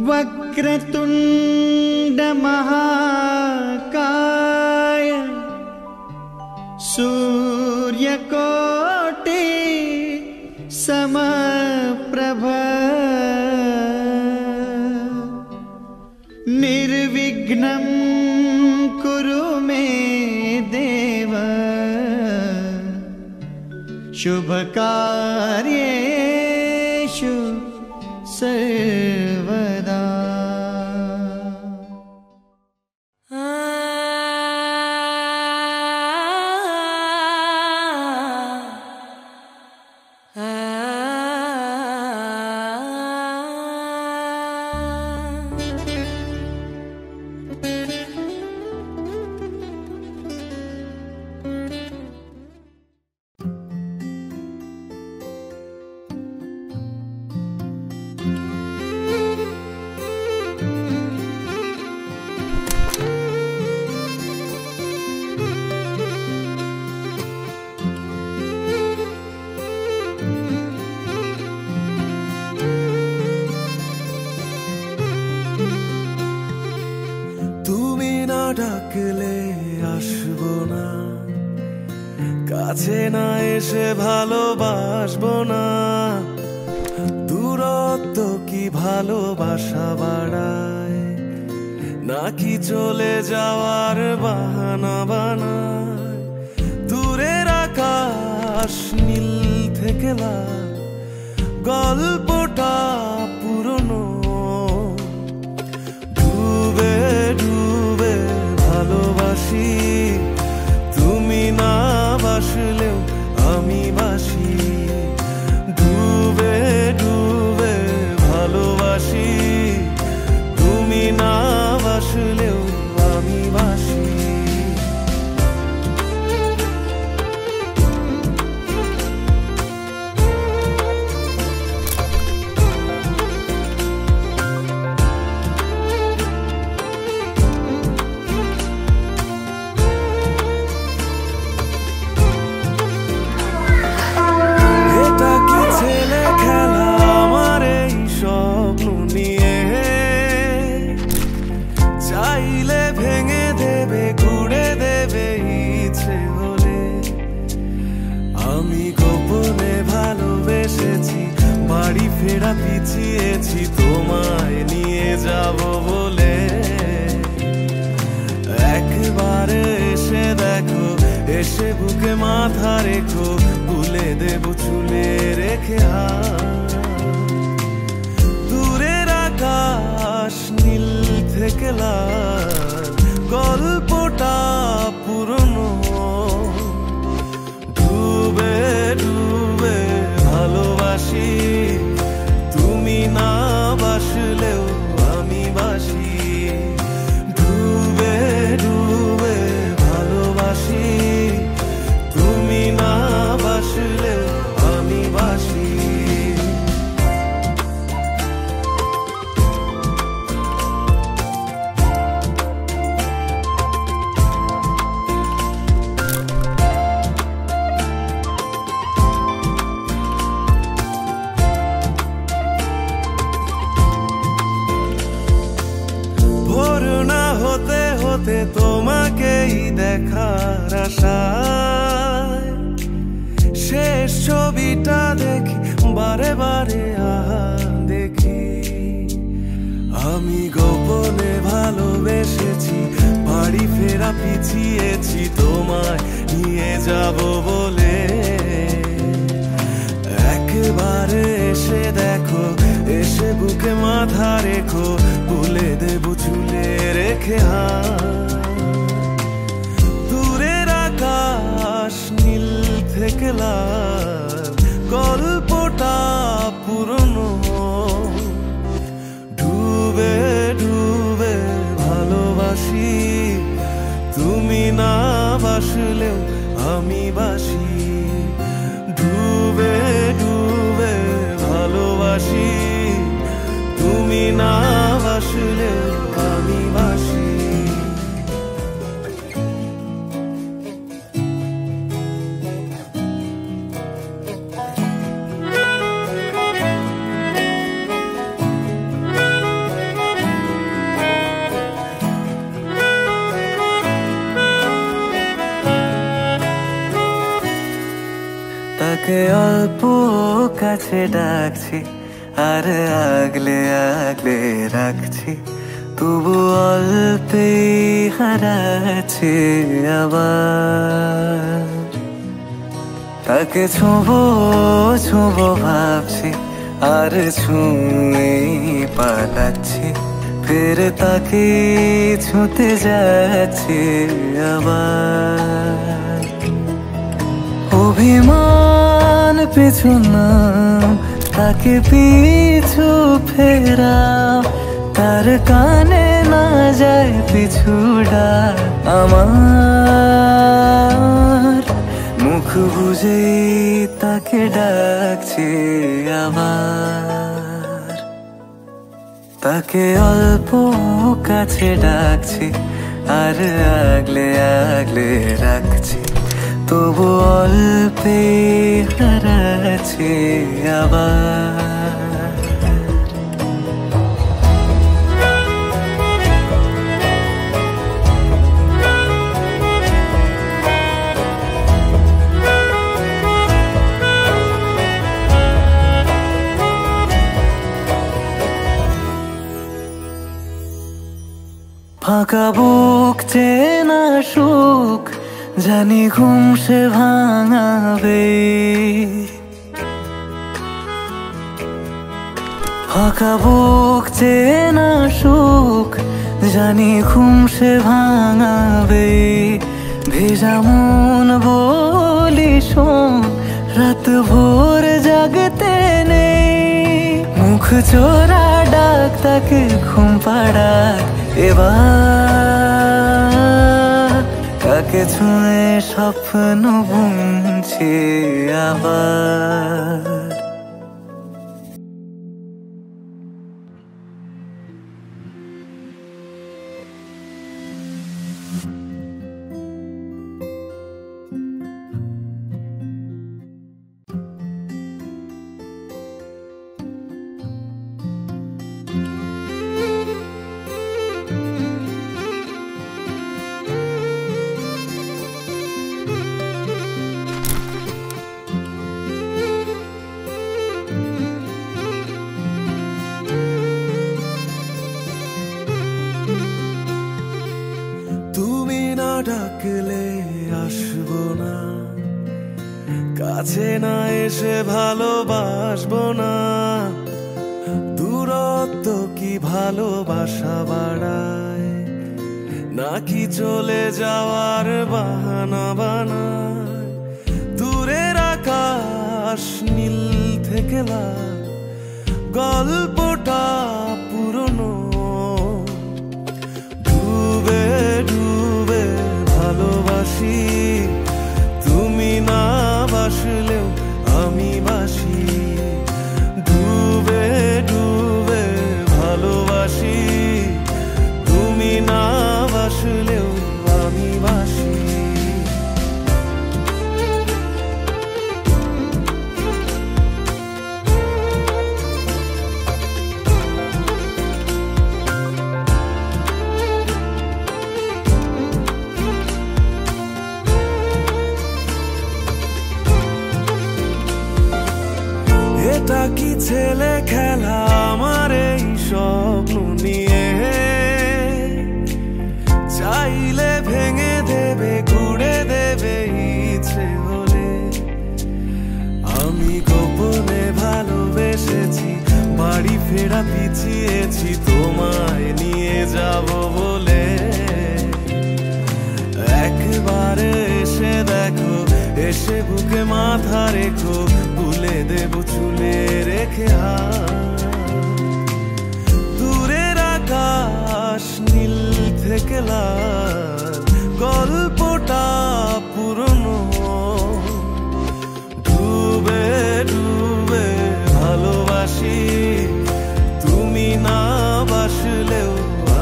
वक्रतुंड महाकाय सूर्यकोटि समप्रभ निर्विघ्नं कुरु मे देव शुभकार्येषु सर्वदा। ডাকলে আসবো না, কাছে না এসে ভালোবাসবো না। দূরত্ব কি ভালোবাসা বাড়ায়, নাকি চলে যাওয়ার বাহানা বানায়? দূরের আকাশ নীল থেকে লাল, গল্পটা পুরনো। ডুবে ডুবে ভালোবাসি, তুমি না বাসলেও আমি বাসি। ডুবে ডুবে ভালোবাসি, তুমি না বাসলেও আমি বাসি। বাড়ি ফেরা পিছিয়েছি তোমায় নিয়ে যাব বলে। একবারে এসে দেখো, এসে বুকে মাথা রেখো, ভুলে দেব চুলে রেখে হাত। দূরের আকাশ নীল থেকে লাল, গল্পটা পুরনো। ডুবে ডুবে ভালোবাসি, তুমি না বাসলেও আমি বাসি। ডুবে ডুবে ভালোবাসি, তুমি না বাসলেও আমি বাসি। হতে হতে তোমাকেই দেখার আশায়, শেষ ছবিটা দেখি বারে বারে দেখি। আমি গোপনে ভালোবেসেছি, বাড়ি ফেরা পিছিয়েছি তোমায় নিয়ে যাব বলে। একবারে এসে দেখো, এসে বুকে মাথা রেখো, ভুলে দেব চুলে রেখে হাত। দূরের আকাশ নীল থেকে লাল, গল্পটা পুরনো। ডুবে ডুবে ভালোবাসি, তুমি না বাসলেও আমি বাসি। ডুবে ডুবে ভালোবাসি, তুমি না বাসলেও আমি বাসি। তাকে অল্প কাছে ডাকছি আর আগলে আগলে রাখছি, তবু অল্পে হারাচ্ছে আবার। তাকে ছোঁবো ছোঁবো ভাবছি আর ছুঁয়ে পালাচ্ছি, ফের তাকে ছুঁতে যাচ্ছে আবার। অভিমান পিছু না, তাকে পিছু ফেরাও, তার কানে না যায় পিছু ডাক আমার। মুখ বুঝে তাকে ডাকছি আবার। তাকে অল্প কাছে ডাকছি আর আগলে আগলে রাখছি, তবু অল্পে হারাচ্ছি আবার। ফাঁকা বুক চেনা সুখ জানি ঘুম সে ভাঙাবে, ফাঁকা বুক চেনা সুখ জানি ঘুম সে ভাঙাবে। ভেজা মন বলি শোন, রাত ভোর জাগতে নেই, মুখ চোরা ডাক তাকে ঘুম পাড়াক এবার। তাকে ছুঁয়ে স্বপ্ন বুনছি আবার। ডাকলে আসবো না, কাছে না এসে ভালোবাসবো না। দূরত্ব কি ভালোবাসা বাড়ায়, নাকি চলে যাওয়ার বাহানা বানায়? দূরের আকাশ নীল থেকে লাল, গল্পটা পুরনো। ডুবে ডুবে ভালোবাসি, তুমি না বাসলেও আমি বাসি। ডুবে ডুবে ভালোবাসি, তুমি না বাসলেও আমি বাসি। এটা কি ছেলে খেলা আমার এই স্বপ্ন নিয়ে? চাইলে ভেঙে দেবে গুড়ে দেবে ইচ্ছে হলে। আমি গোপনে ভালোবেসেছি, বাড়ি ফেরা পিছিয়েছি তোমায় নিয়ে যাব বলে। একবারে এসে দেখো, এসে বুকে মাথা রেখো, ভুলে দেব চুলে রেখে হাত। দূরের আকাশ নীল থেকে লাল, গল্পটা পুরনো। ডুবে ডুবে ভালোবাসি, তুমি না বাসলেও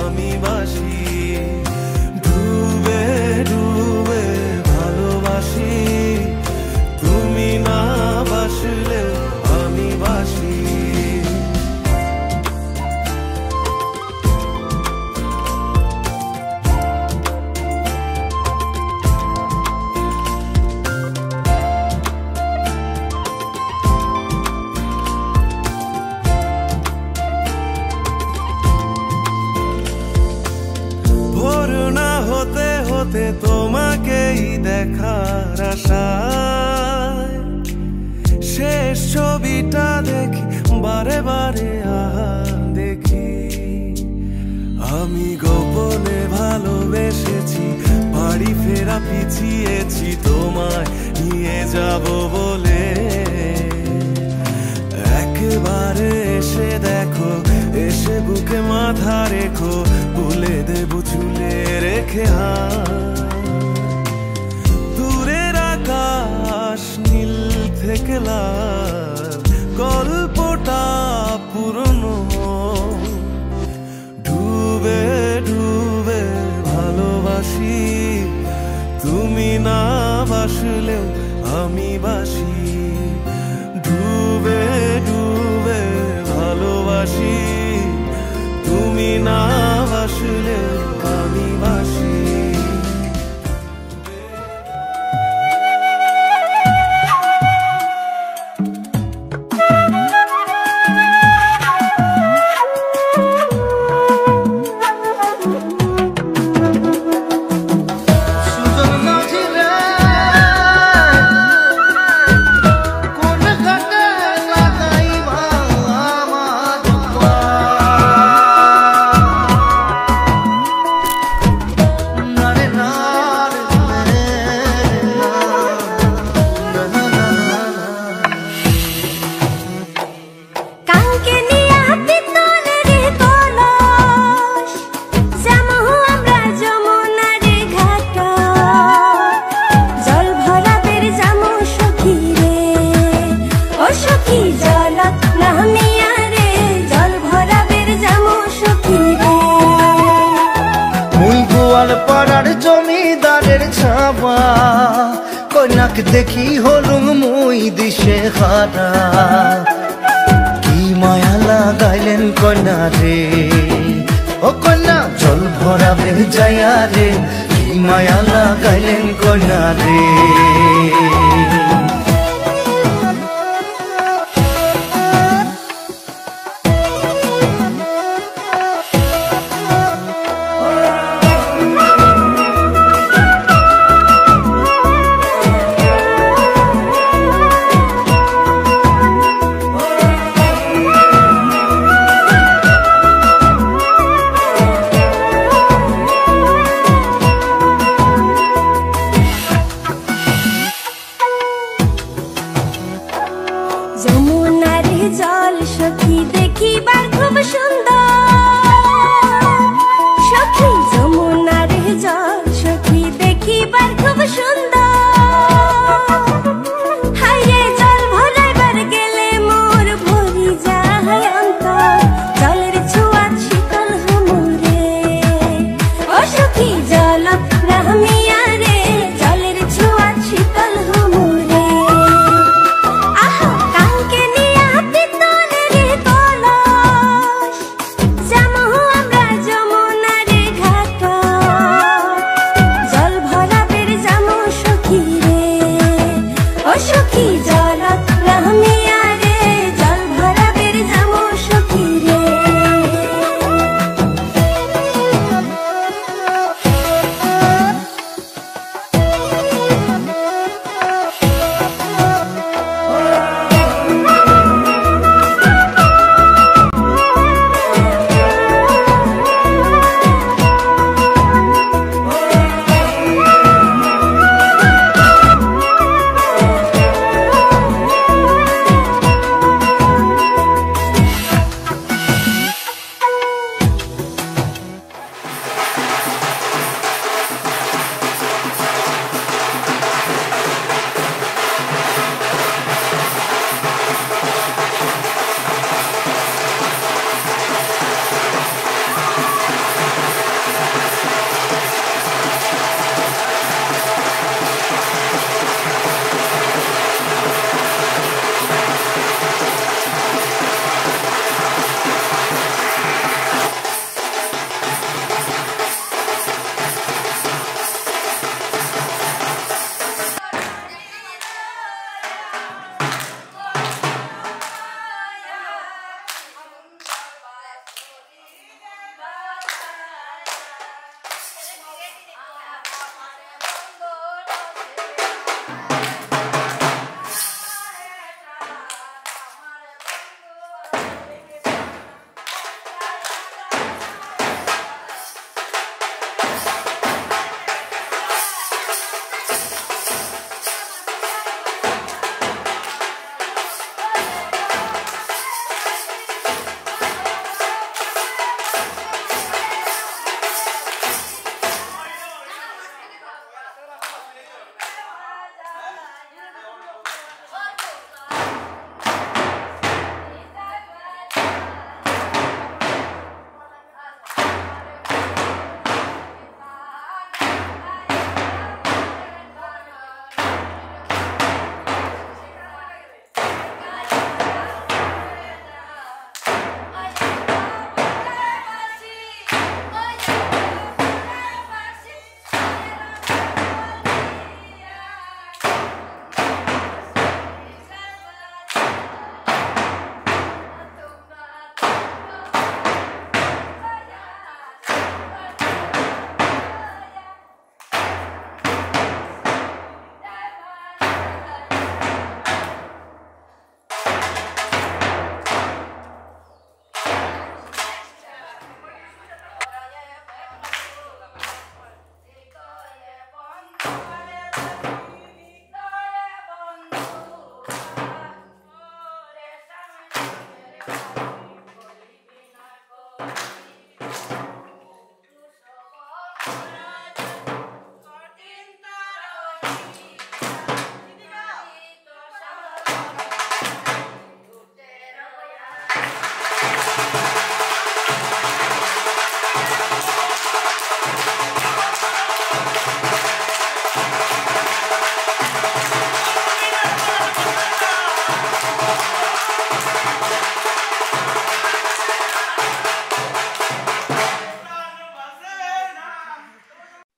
আমি বাসি। ডুবে ডুবে ভালোবাসি, তুমি না বাসলেও আমি বাসি। দেখার আশায় শেষ ছবিটা দেখি বারে বারে দেখি আমি গোপনে ভালোবেসেছি বাড়ি ফেরা পিছিয়েছি তোমায় নিয়ে যাব বলে একবারে এসে দেখো এসে বুকে মাথা রেখো ভুলে দেবো ঝুলে রেখে দূরের আকাশ নীল থেকে লাল গল্পটা পুরনো ডুবে ডুবে ভালোবাসি তুমি না বাসলেও আমি বাসি ডুবে ডুবে ভালোবাসি তুমি না বাসলেও আমি বাসি পাড়ার জমিদারের ছাবা কন্যাক দেখি হলুম মুই দিশে হারা কি মায়া লাগাইলেন কন্যা রে ও কন্যা জল ভরাবে যায়া রে কি মায়া লাগাইলেন কন্যা রে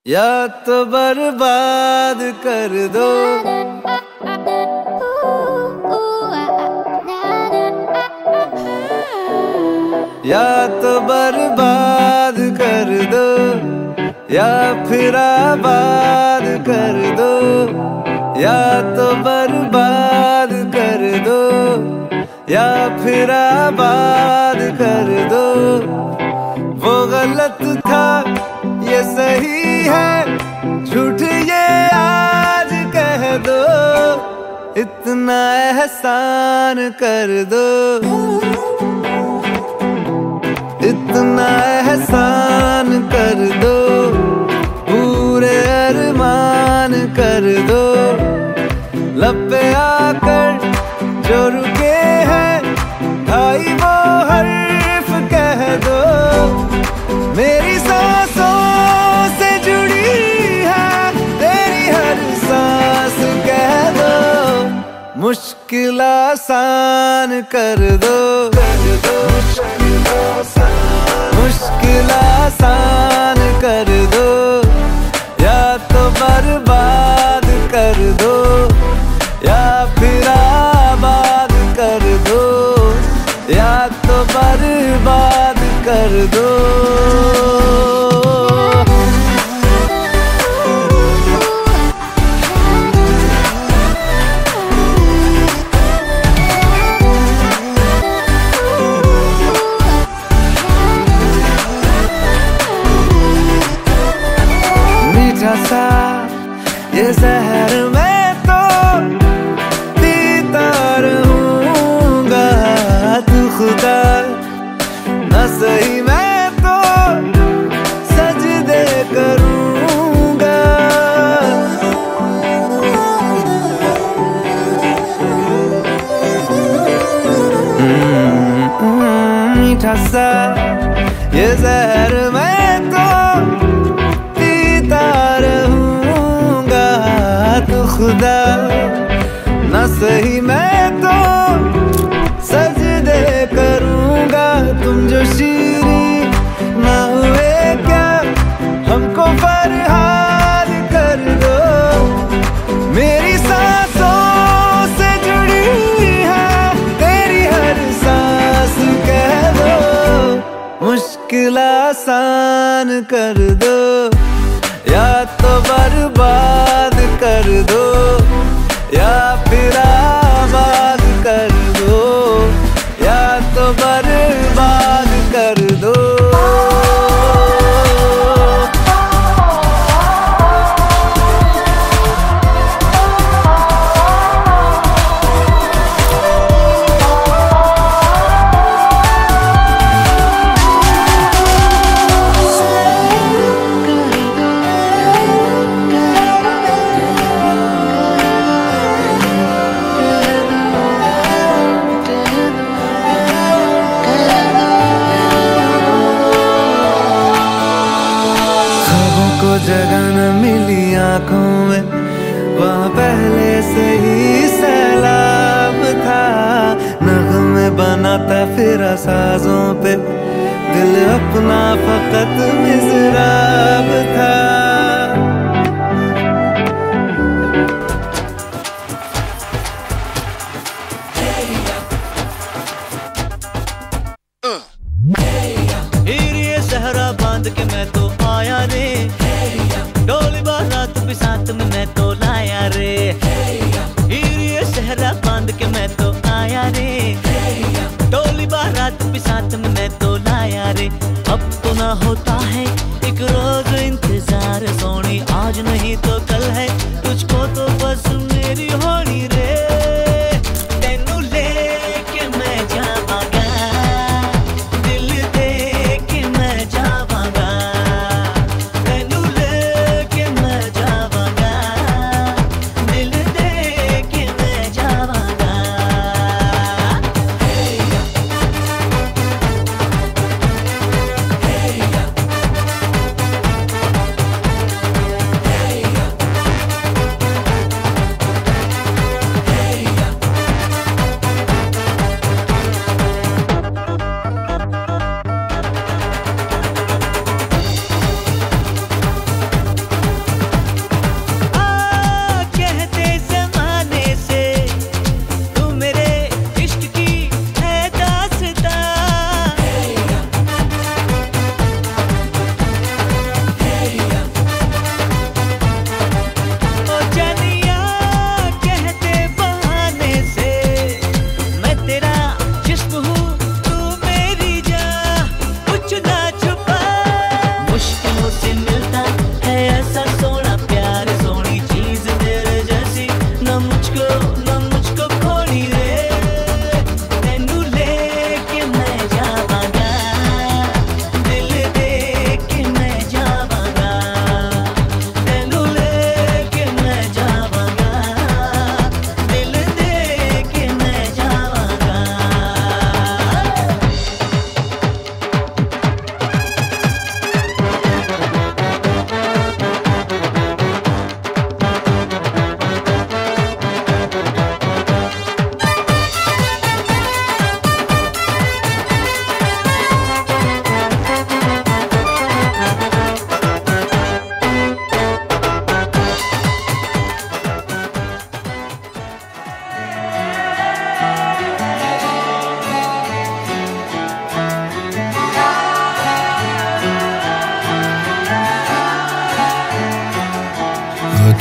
या तो बर्बाद कर दो, या तो बर्बाद कर दो, या फिर आबाद कर दो, या तो बर्बाद कर दो, या फिर आबाद कर दो। वो गलत था ये सही है, झूठ ये आज कह दो, इतना एहसान कर दो, इतना एहसान कर दो, पूरे अरमान कर दो। लब पे आकर जो रुके हैं भाई वो हर्फ कह दो, मेरी सांसों से जुड़ी है तेरी हर सांस कह दो, मुश्किल आसान कर दो, मुश्किल आसान कर दो, या तो बर्बाद कर दो, या फिर आबाद कर दो, या तो बर्बाद कर दो। मीठा सा ये जहर मैं तो पीता रहूंगा, तू खुदा न सही मैं तो सजदे करूंगा। मीठा सा ये जहर मैं तो पीता रहूंगा, तू खुदा न सही मैं तो सजदे करूंगा। तुम जो शीरी ना हुए क्या हमको फरहाद कर दो, मेरी सांसों से जुड़ी है तेरी हर सांस कह दो, मुश्किल आसान कर दो, या तो बर्बाद कर दो, या फिर आबाद कर दो, या तो बर्बाद कर दो। जगह न मिली आंखों में, वहाँ पहले से ही सैलाब था, नग़्मे बनाता फिर साजों पे, दिल अपना फकत मिज़राब था। हीरे सहरा बांध के मैं तो आया रे, डोली बारात भी साथ में मैं तो लाया रे। हीरे सहरा बांध के मैं तो आया रे, डोली बारात भी साथ में मैं तो लाया रे। अब तो ना होता है एक रोज इंतजार सोनी, आज नहीं तो कल है तुझको तो बस मेरी होनी रे। तेनू लेके मैं जावांगा, दिल दे के मैं जावांगा, तेनू लेके मैं जावांगा, दिल दे के मैं जावांगा।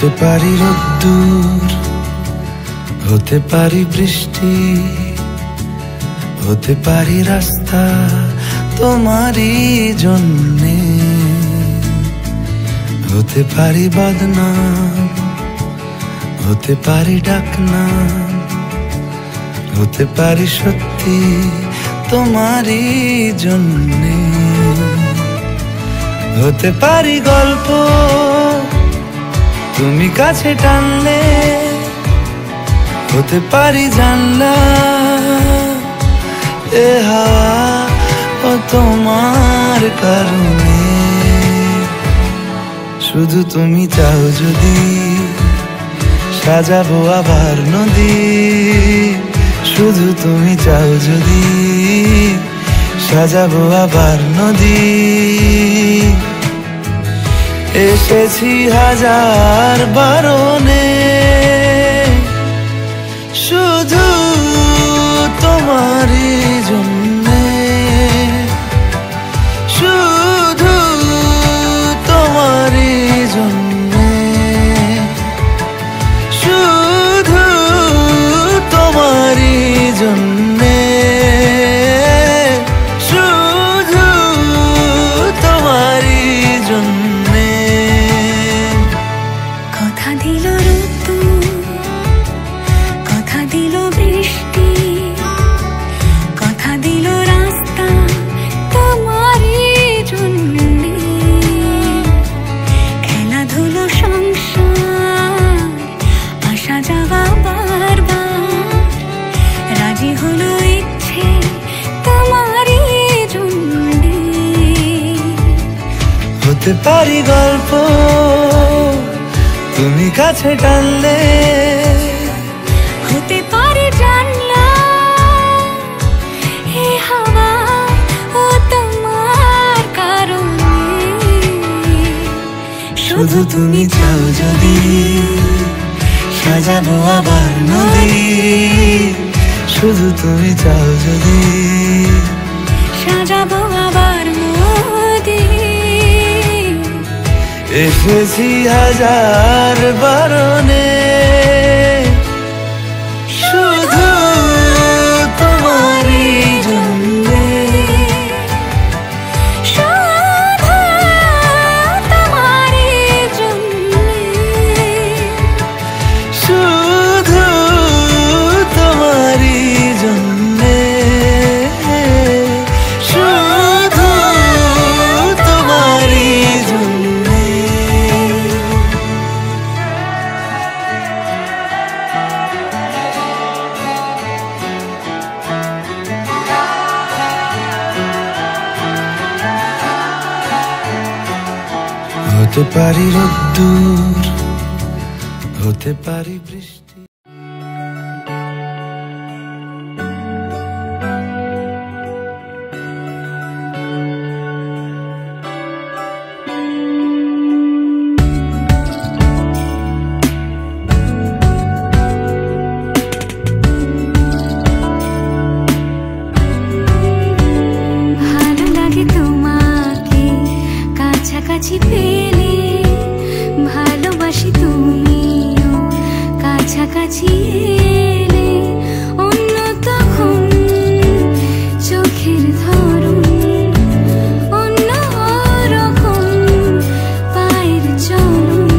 হতে পারি রোদ্দুর, হতে পারি বৃষ্টি, হতে পারি রাস্তা তোমারই জন্যে, হতে পারি বদনাম, হতে পারি ডাকনাম, হতে পারি সত্যি তোমারই জন্যে, হতে পারি গল্প তুমি কাছে টানলে, হতে পারি জানলা এ হাওয়া ও তোমার কারণে। শুধু তুমি চাও যদি সাজাবো আবার নদী, শুধু তুমি চাও যদি সাজাবো আবার নদী। এসেছি হাজার বারণে শুধু তোমারই জন্যে, শুধু তোমারই জন্যে, শুধু তোমারই জন্যে, শুধু তোমারই জন্যে। কথা দিল ঋতু, কথা দিল বৃষ্টি, কথা দিল রাস্তা তোমারই জন্যে, খেলাধুলো সংসার আসা যাওয়া বারবার, রাজি হলো ইচ্ছে তোমারই জন্যে। হতে পারি গল্প তুমি কাছে টানলে, হতে পারে জানলা এ হাওয়া ও তোমার কারণে। শুধু তুমি চাও যদি সাজাবো আবার নদী, শুধু তুমি চাও যদি সাজাবো আবার নদী। এসেছি হাজার বারণে শুধু তোমারই জন্যে, শুধু তোমারই জন্যে, শুধু তোমারই জন্যে, শুধু তোমারই জন্যে। হতে পারি রোদ্দুর, হতে পারি বৃষ্টি। ভালো লাগে তোমাকে কাছাকাছি পেলে, ভালোবাসি তুমিও কাছাকাছি এলে। অন্য তখন চোখের ধরন, অন্য রকম পায়ের চলন।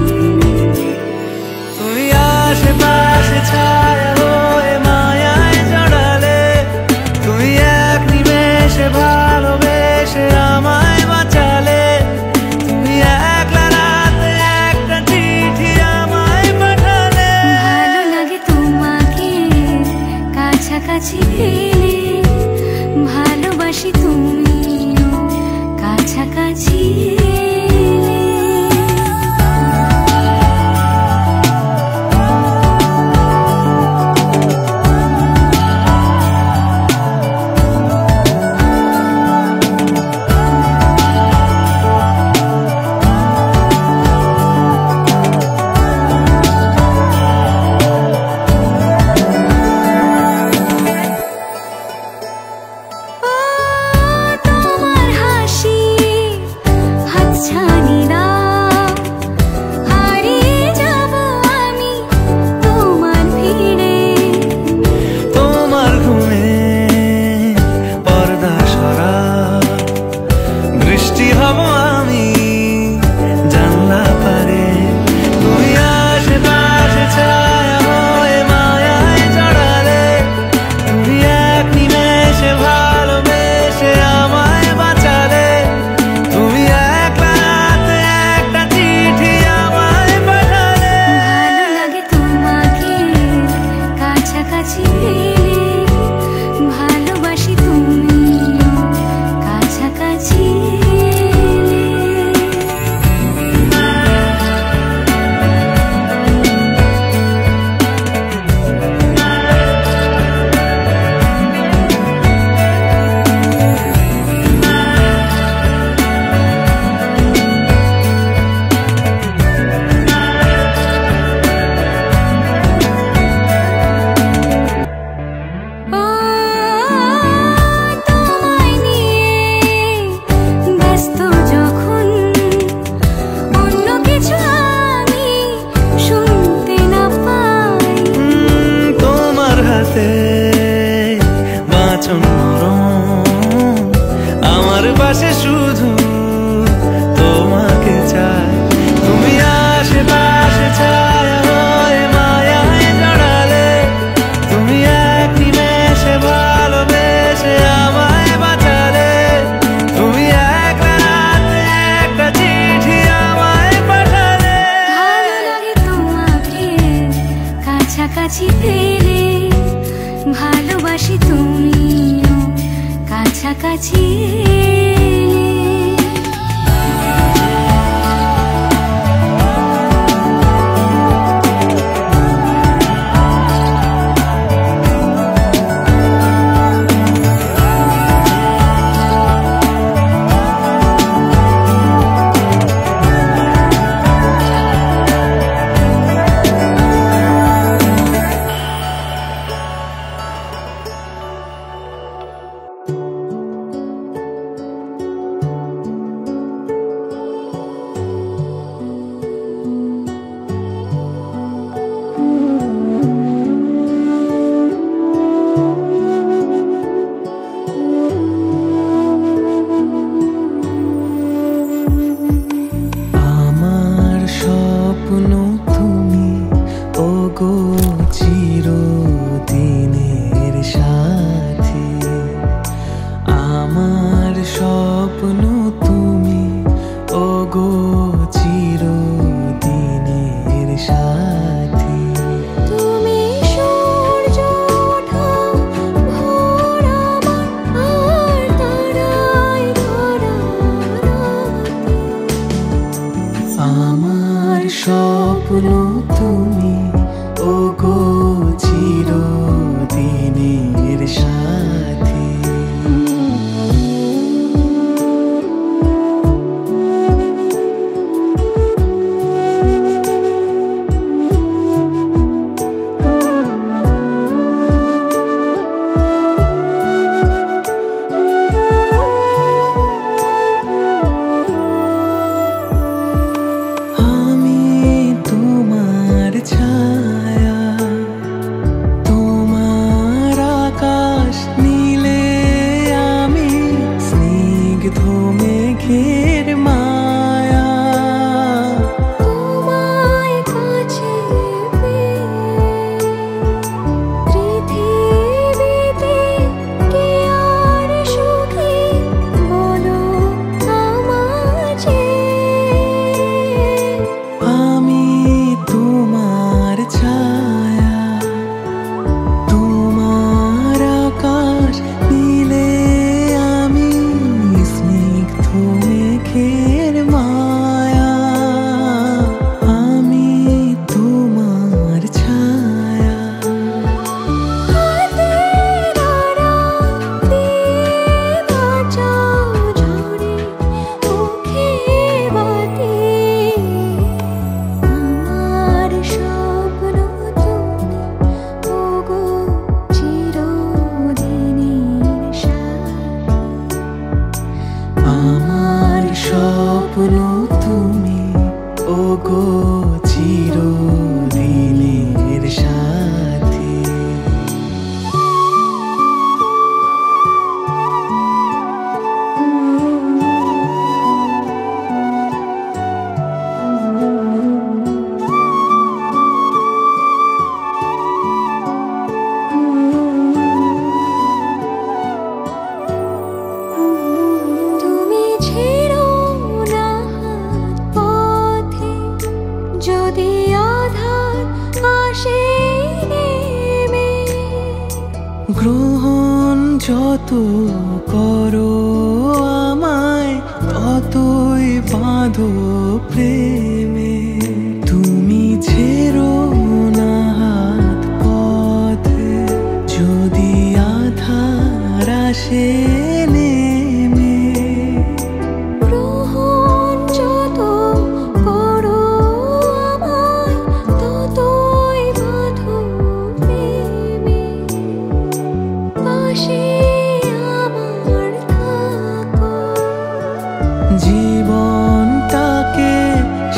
তুমি আশেপাশে ছায়া হয়ে মায়ায় জড়ালে, তুমি এক নিমেষে ভালোবেসে আমায় বাঁচালে। তুমি একলা রাতে একটা চিঠি আমায় পাঠালে। ভালো লাগে তোমাকে কাছাকাছি পেলে, ভালোবাসি তুমিও কাছাকাছি এলে। তোমার হাসি বৃষ্টি হব আমি জানলা পারে, তুমি আশেপাশে ছায়া হয়ে মায়ায় জড়ালে, তুমি এক নিমেষে ভালোবেসে আমায় বাঁচালে, তুমি এক রাতে একটা চিঠি আমায় পাঠালে। ভালো লাগে তোমাকে কাছাকাছি পেলে, ভালোবাসি তুমিও কাছাকাছি এলে। ও তোমায় নিয়ে ব্যস্ত যখন, অন্য কিছু আমি শুনতে না পাই। তোমার হাতে বাঁচন নরম, আমার পাশে শুধু তোমাকে চাই, তুমি আশেপাশে ছায়া হয়ে মায়ায় জড়ালে, তুমি এক নিমেষে ভালোবেসে আমায় বাঁচালে, তুমি এক রাতে একটা চিঠি আমায় পাঠালে। ভালো লাগে তোমাকে কাছাকাছি পেলে, ভালোবাসি তুমিও কাছাকাছি এলে। আমার স্বপ্ন তুমি ওগো চিরদিনের সাথী, আমার স্বপ্ন তুমি ওগো চিরদিনের সাথী। তুমি সূর্য ওঠা ভোর আমার, আর তারায় ভরা রাতে। আমার স্বপ্ন তুমি ওগো চিরদিনের সাথী। আমি তোমার ছায়া গ্রহণ যত করো আমায় ততই বাঁধো প্রেমে। তুমি ছেড়ো না হাত পথে যদি আধার আসে নেমে। গ্রহণ যত করো আমায় ততই বাঁধো প্রেমে। পাশে আমার থাকো, জীবনটাকে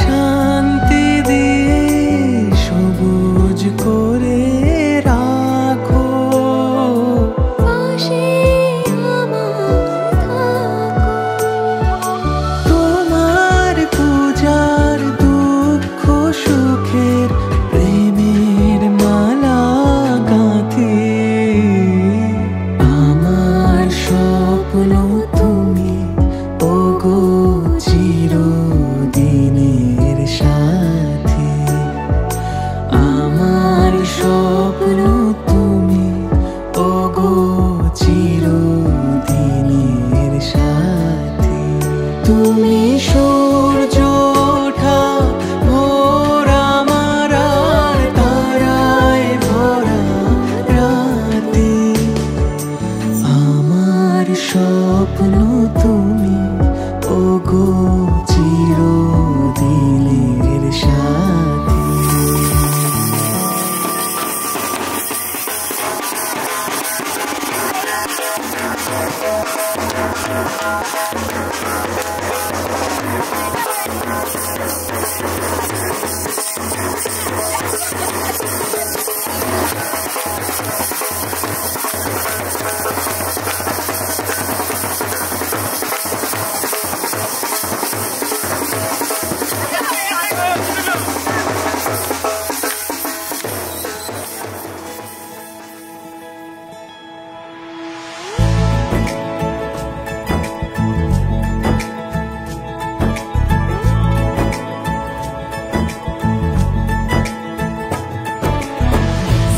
শান্তি দিয়ে সবুজ করে রাখো। পাশে আমার থাকো। তোমার পূজার দুঃখ সুখের প্রেমের মালা গাঁথি। আমার স্বপ্ন তুমি ওগো চিরদিনের সাথী। আমার স্বপ্ন তুমি ওগো চিরদিনের সাথী। তুমি সূর্য ওঠা ভোর আমার আর তারায় ভরা রাতে। আমার স্বপ্ন তুমি ওগো চিরদিনের সাথী।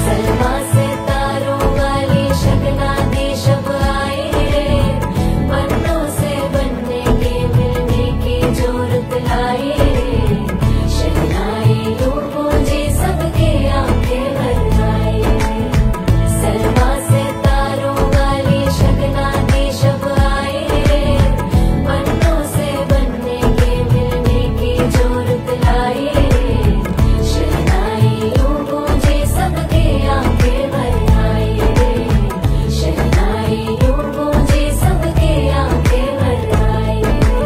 सलमा से तारों वाली शगना दी शब आए रे। पन्नों से बनने के मिलने की जरूरत लाई रे। शहनाई यूं गूंजी सबके आंखें भर आई रे। सलमा से तारों वाली शगना दी शब आए रे। पन्नों से बनने के मिलने की जरूरत लाई रे। शहनाई यूं गूंजी सबके आंखें भर आई रे। शहनाई यूं गूंजी सबके आंखें भर आई रे।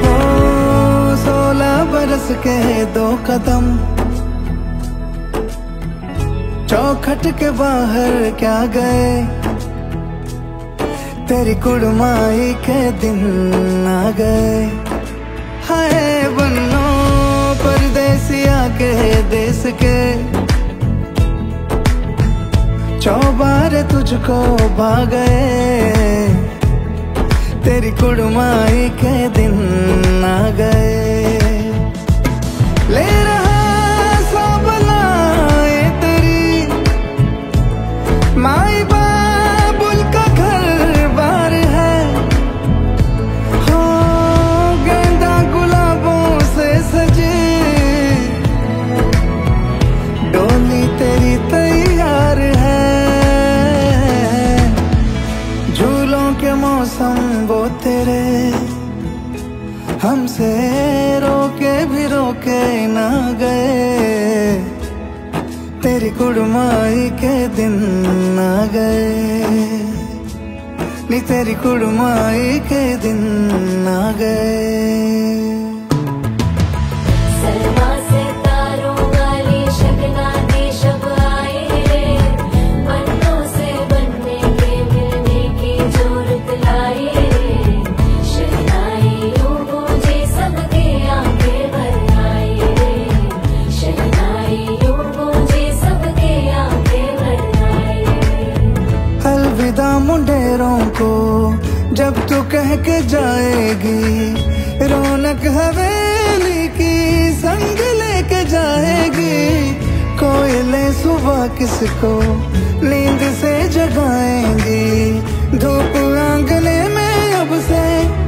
ओ 16 बरस के 2 कदम चौखट के बाहर क्या गए। तेरी कुड़माई के दिन आ गए। हाय बन्नो परदेसिया के देश के चौबारे तुझको भा गए। तेरी कुड़माई के दिन आ गए। ले रहा सब लाए तेरी माई बाबुल का घर बार है। हो गेंदा गुलाबों से सजी डोली तेरी तैयार है। झूलों के मौसम वो तेरे हमसे रोके भी रोके ना गए। तेरी कुड़माई के दिन आ गए। नी तेरी कुड़माई के दिन आ गए। सलमा से तारों वाली शगना दी शब आए रे। पन्नों से बनने के मिलने की जरूरत लाई रे। शहनाई यूं गूंजी सबके आंखें भर आई रे। शहनाई यूं गूंजी सबके आंखें भर आई रे। अलविदा मुंडेरों को जब तू कह के जाएगी। रौनक हवेली की संग लेके जाएगी। कोयले सुबह किसको नींद से जगाएंगी। धूप आंगने में अब से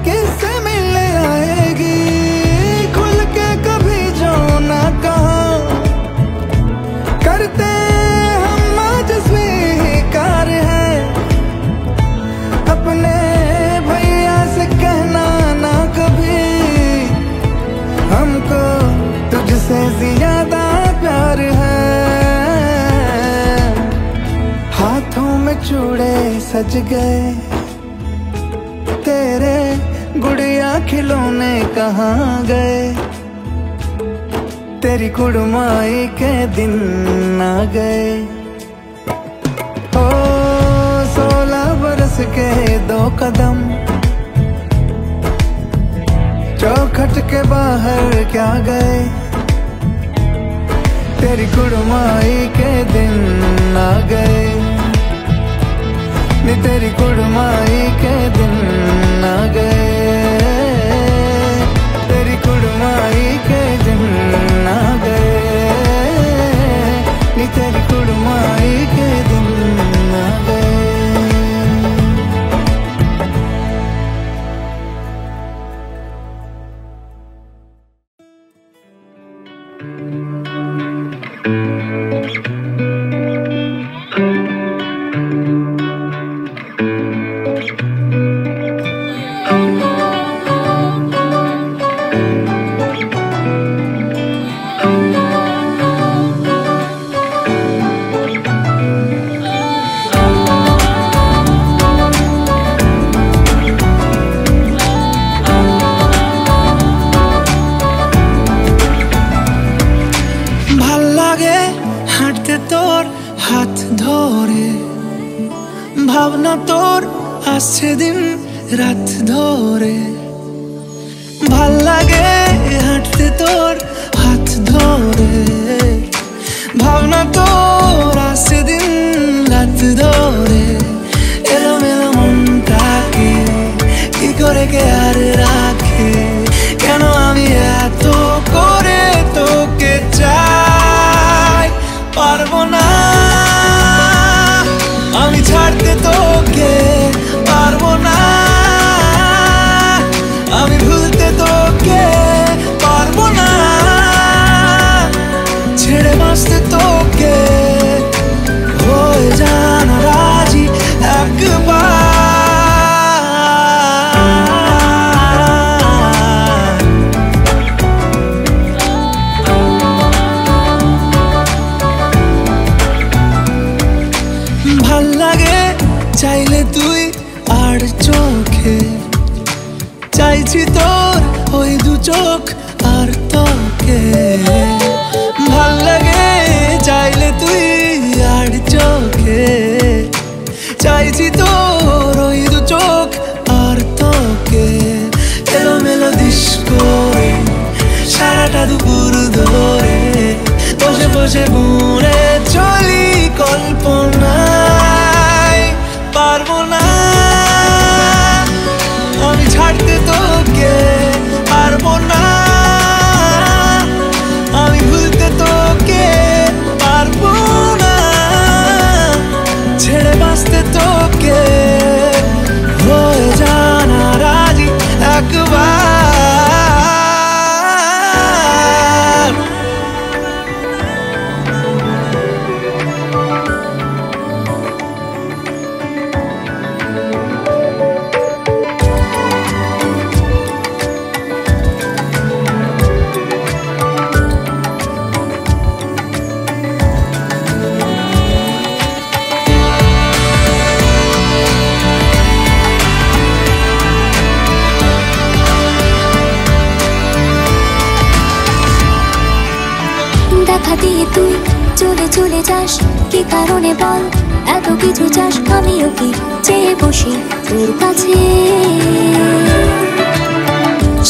किससे मिलने आएगी। खुल के कभी जो ना कहा करते हम आज स्वीकार है। अपने भैया से कहना ना कभी हमको तुझसे ज्यादा प्यार है। हाथों में चूड़े सज गए तेरे गुड़िया खिलौने कहाँ गए। तेरी कुड़माई के दिन आ गए। ओ 16 बरस के 2 कदम चौखट के बाहर क्या गए। तेरी कुड़माई के दिन आ गए। नी तेरी कुड़माई के दिन आ गए। तेरी कुड़माई के दिन आ गए। नी तेरी कुड़माई के दिन आ गए। ভাবনা তোর আসছে দিন রাত ধরে। ভাল লাগে হাঁটতে তোর হাত ধরে। ভাবনা তোর আসছে দিন রাত ধরে। এলোমেলো মনটাকে কি করে কে আর রাখে। কেন আমি এত করে তোকে চাই। পারবো না আমি ছাড়তে তোকে। পারবো না আমি ভুলতে তোকে। পারবো না ছেড়ে বাঁচতে তোকে। হয়ে জানা রাজি একবার। ভাল লাগে চাইলে তুই আর চোখে। চাইছি তোর ওই 2 চোখ আর তোকে। ভাল লাগে চাইলে তুই আর চোখে। চাইছি তোর ওই 2 চোখ আর তোকে। এলোমেলো দিস করে সারাটা দুপুর ধরে বসে বসে বুড়ে চলি কল্পনায়। পারবো না আমি ছাড়তে তোকে। পারবো না আমি ভুলতে তোকে। পারবো না ছেড়ে বাঁচতে তোকে। হয়ে জানা রাজি একবার। দেখা দিয়ে তুই চলে চলে যাস কি কারণে বল। এত কিছু চাস আমিও কি চেয়ে বসি তোর কাছে।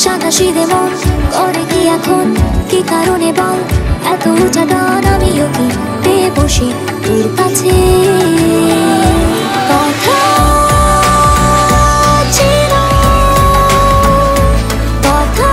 সাদাসিধে মন করে কি এখন কি কারণে বল। এত উঁচা ডান আমিও কি পেয়ে বসি তোর কাছে। কথা ছিল কথা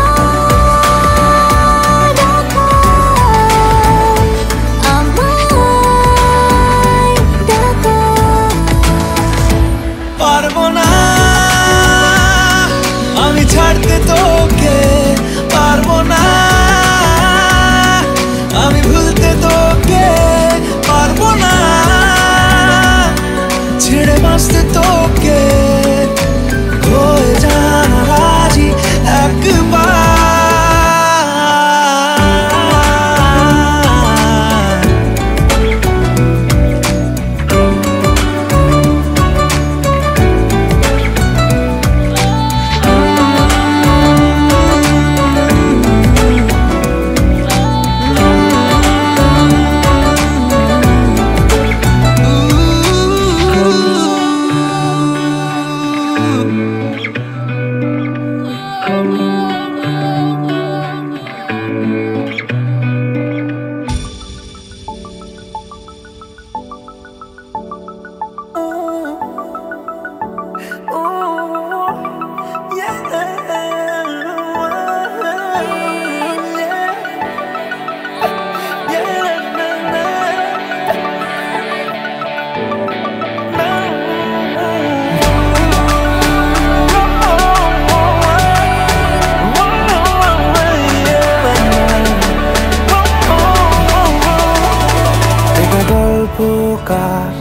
অন্ধকার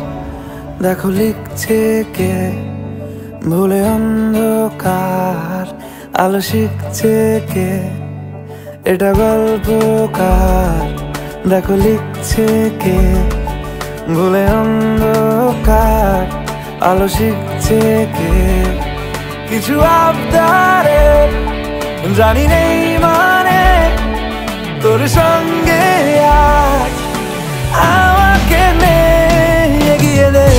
দেখো লিখছে কে, ভুলে অন্ধকার আলো শিখছে কে, এটা গল্পকার দেখো লিখছে কে, ভুলে অন্ধকার আলো শিখছে কে। কিছু আবদারে জানি নেই মানে তোর সঙ্গে আজ আমাকে নে, এগিয়ে দে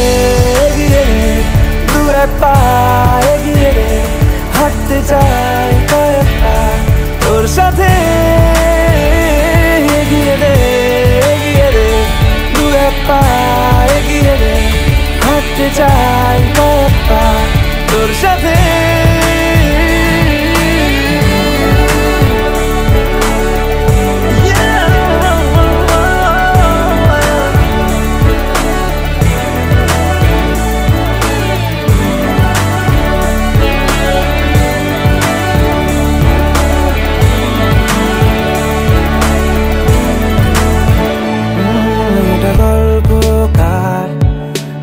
দু এক পা এগিয়ে দে, হাঁটতে চাই কয়েক পা তোর সাথে, এগিয়ে দে দু এক পা এগিয়ে দে, হাঁটতে চাই কয়েক পা তোর সাথে।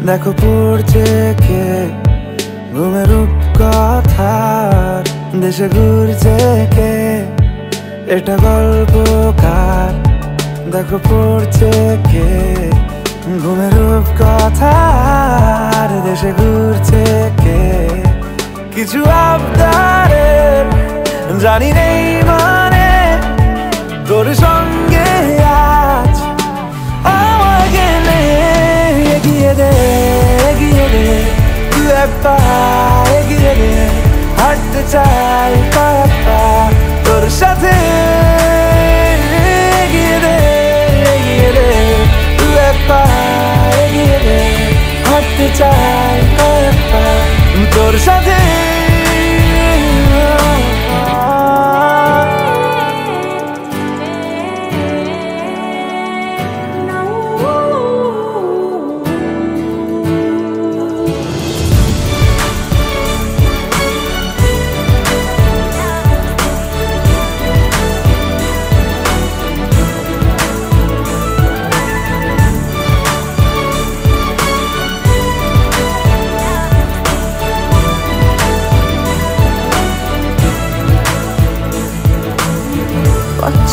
দেখো পড়ছে কে, ঘুমের রূপকথার দেশে ঘুরছে কে, এটা গল্পকার দেখো পড়ছে কে, ঘুমের রূপকথার দেশে ঘুরছে কে। কিছু আবদারের জানি নেই মানে তোর সঙ্গে আজ আমাকে নে, এগিয়ে দে দু এক পা এগিয়ে দে, হাঁটতে চাই কয়েক পা তোর সাথে, এগিয়ে দে দু এক পা এগিয়ে দে, হাঁটতে চাই কয়েক পা তোর সাথে।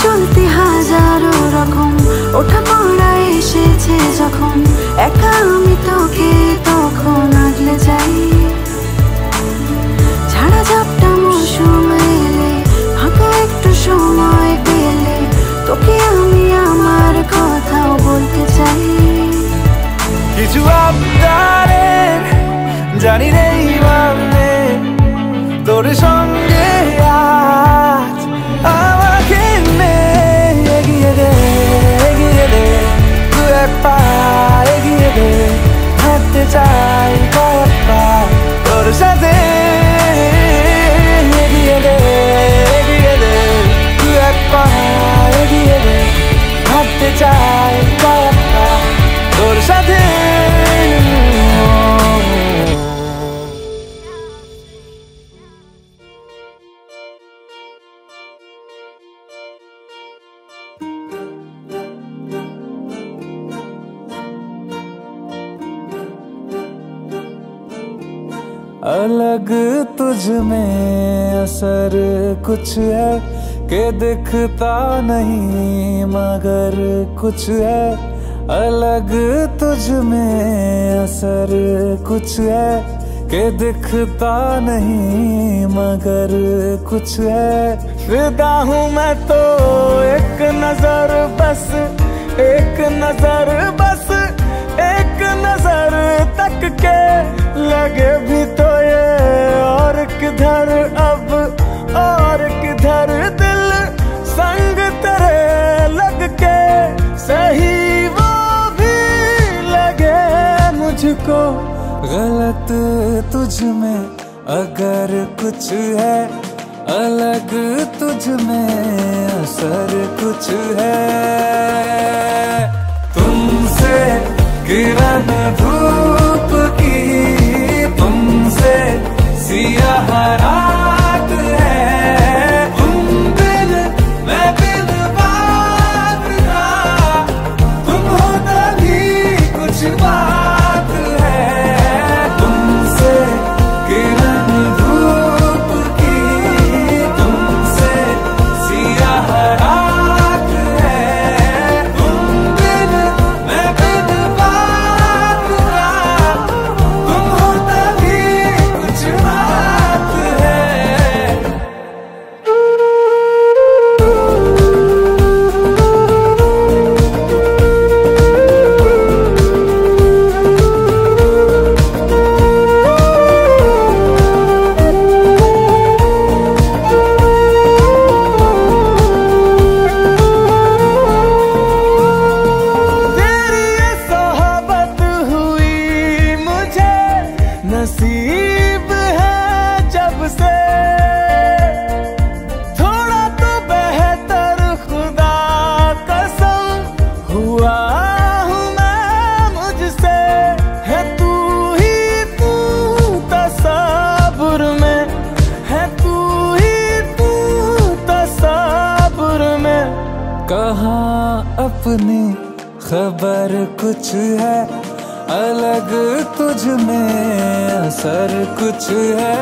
চলতে হাজারো রকম ওঠা পড়া এসেছে যখন, একা আমি তোকে তখন আগলে যাই, ঝাড়া ঝাপটা মৌসুম এলে ফাঁকা একটু সময় পেলে তোকে আমি আমার কথাও বলতে চাই। কিছু আবদারের জানি নেই মানে তোর সঙ্গে আজ আমাকে নে, এগিয়ে দে দু এক পা এগিয়ে দে, হাঁটতে চাই কয়েক পা তোর সাথে, এগিয়ে দে দু এক পা এগিয়ে দে, হাঁটতে চাই কয়েক পা তোর সাথে। अलग तुझ में असर कुछ है के दिखता नहीं मगर कुछ है, अलग तुझ में असर कुछ है के दिखता नहीं मगर कुछ है। फिदा हूँ मैं तो एक नजर बस, एक नजर बस, एक नजर तक के लगे भी तो ये और किधर अब और किधर दिल संग तेरे लग के, सही वो भी लगे मुझको गलत तुझ में अगर कुछ है, अलग तुझ में असर कुछ है। तुमसे किरण धूप की, तुमसे सियाह रात है, तुम बिन मैं बिन बात ना, तुम हो तभी कुछ बात नसीब है जब से थोड़ा तो बेहतर, खुदा कसम हुआ हूँ मैं मुझसे। है तू ही तू तसव्वुर में, है तू ही तू तसव्वुर में। कहाँ अपनी खबर कुछ है अलग, तुझ में असर कुछ है।